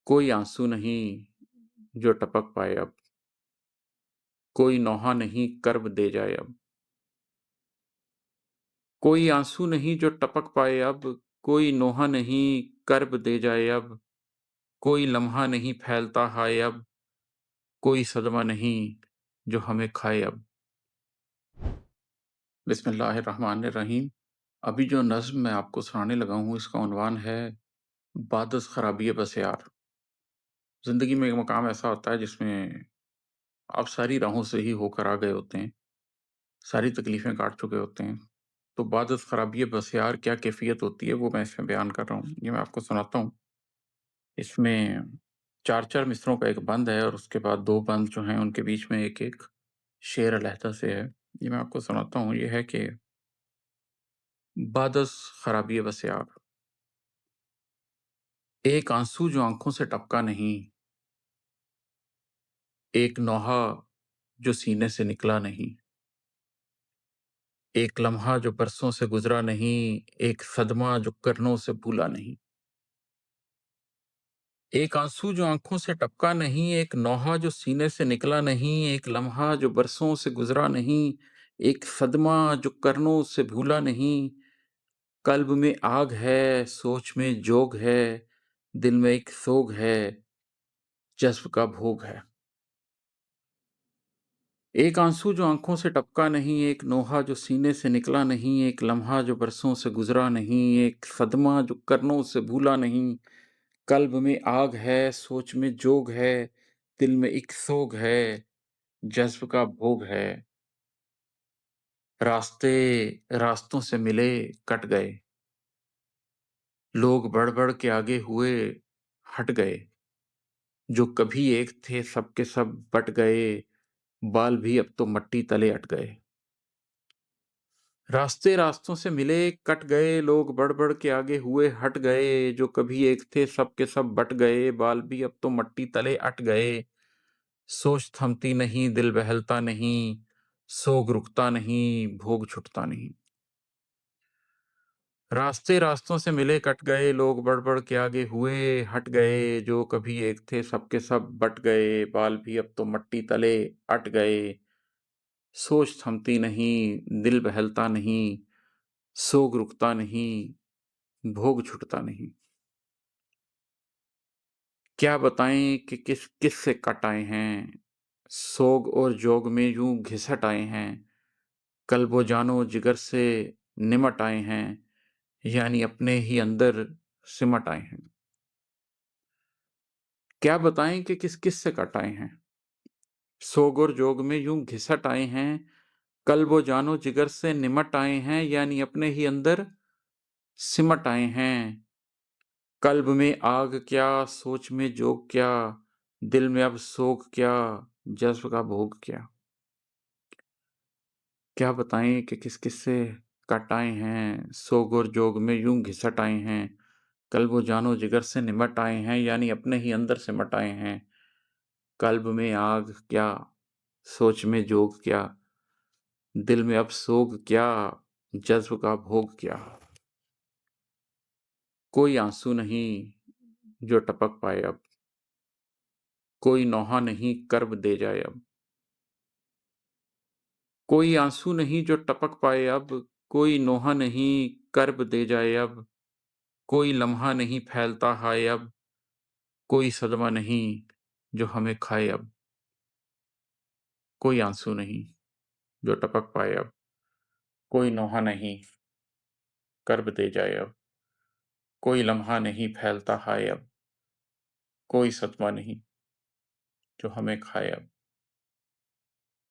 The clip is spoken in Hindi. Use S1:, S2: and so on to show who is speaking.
S1: कोई आँसू नहीं जो टपक पाए अब, कोई नौहा नहीं कर्ब दे जाए अब। कोई आँसू नहीं जो टपक पाए अब, कोई नोहा नहीं कर्ब दे जाए अब। कोई लम्हा नहीं फैलता हाय अब, कोई सदमा नहीं जो हमें खाए अब। बिस्मिल्लाहिर्रहमानिर्रहीम। अभी जो नज़्म मैं आपको सुनाने लगा हूँ इसका उन्वान है बादस ख़राबिए बस यार। ज़िंदगी में एक मकाम ऐसा होता है जिसमें आप सारी राहों से ही होकर आ गए होते हैं, सारी तकलीफ़ें काट चुके होते हैं। तो बादस ख़राबिए बस यार क्या कैफ़ियत होती है वो मैं इसमें बयान कर रहा हूँ, ये मैं आपको सुनाता हूँ। इसमें 4-4 मिसरों का एक बंद है और उसके बाद 2 बंद जो हैं उनके बीच में एक-एक शेर अलहदा से है। ये मैं आपको सुनाता हूँ, ये है कि बादस ख़राबिए बस यार, एक आँसू जो आँखों से टपका नहीं, एक नौहा जो सीने से निकला नहीं, एक लम्हा जो बरसों से गुज़रा नहीं, एक सदमा जो करनों से भूला नहीं। एक आँसू जो आँखों से टपका नहीं, एक नौहा जो सीने से निकला नहीं, एक लम्हा जो बरसों से गुज़रा नहीं, एक सदमा जो करनों से भूला नहीं। कल्ब में आग है, सोच में जोग है, दिल में एक सोग है, जज़्ब का भोग है। एक आँसू जो आँखों से टपका नहीं, एक नोहा जो सीने से निकला नहीं, एक लम्हा जो बरसों से गुज़रा नहीं, एक सदमा जो करनों से भूला नहीं। कल्ब में आग है, सोच में जोग है, दिल में एक सोग है, जज़्ब का भोग है। रास्ते रास्तों से मिले, कट गए, लोग बढ़-बढ़ के आगे हुए, हट गए। जो कभी एक थे सब के सब बँट गए, बाल भी अब तो मट्टी तले अट गए। रास्ते रास्तों से मिले, कट गए, लोग बढ़-बढ़ के आगे हुए, हट गए। जो कभी एक थे सब के सब बँट गए, बाल भी अब तो मट्टी तले अट गए। सोच थमती नहीं, दिल बहलता नहीं, सोग रुकता नहीं, भोग छुटता नहीं। रास्ते रास्तों से मिले, कट गए, लोग बढ़-बढ़ के आगे हुए, हट गए। जो कभी एक थे सब के सब बँट गए, बाल भी अब तो मट्टी तले अट गए। सोच थमती नहीं, दिल बहलता नहीं, सोग रुकता नहीं, भोग छुटता नहीं। क्या बताएँ कि किस किस से कट आए हैं, सोग और जोग में यूँ घिसट आए हैं, कल्बो जानो जिगर से निमट आए हैं, यानी अपने ही अंदर सिमट आए हैं। क्या बताएँ कि किस-किस से कट आए हैं, सोग और जोग में यूँ घिसट आए हैं, कल्बो जानो जिगर से निमट आए हैं, यानी अपने ही अंदर सिमट आए हैं। कल्ब में आग क्या, सोच में जोग क्या, दिल में अब सोग क्या, जज़्ब का भोग क्या। क्या बताएँ कि किस-किस से कट आए हैं, सोग और जोग में यूँ घिसट आए हैं, कल्ब जानो जिगर से निमट आए हैं, यानी अपने ही अंदर सिमट आए हैं। कल्ब में आग क्या, सोच में जोग क्या, दिल में अब सोग क्या, जज़्ब का भोग क्या। कोई आँसू नहीं जो टपक पाए अब, कोई नौहा नहीं कर्ब दे जाए अब। कोई आँसू नहीं जो टपक पाए अब, कोई नोहा नहीं कर्ब दे जाए अब। कोई लम्हा नहीं फैलता हाय अब, कोई सदमा नहीं जो हमें खाए अब। कोई आँसू नहीं जो टपक पाए अब, कोई नोहा नहीं कर्ब दे जाए अब। कोई लम्हा नहीं फैलता हाय अब, कोई सदमा नहीं जो हमें खाए अब।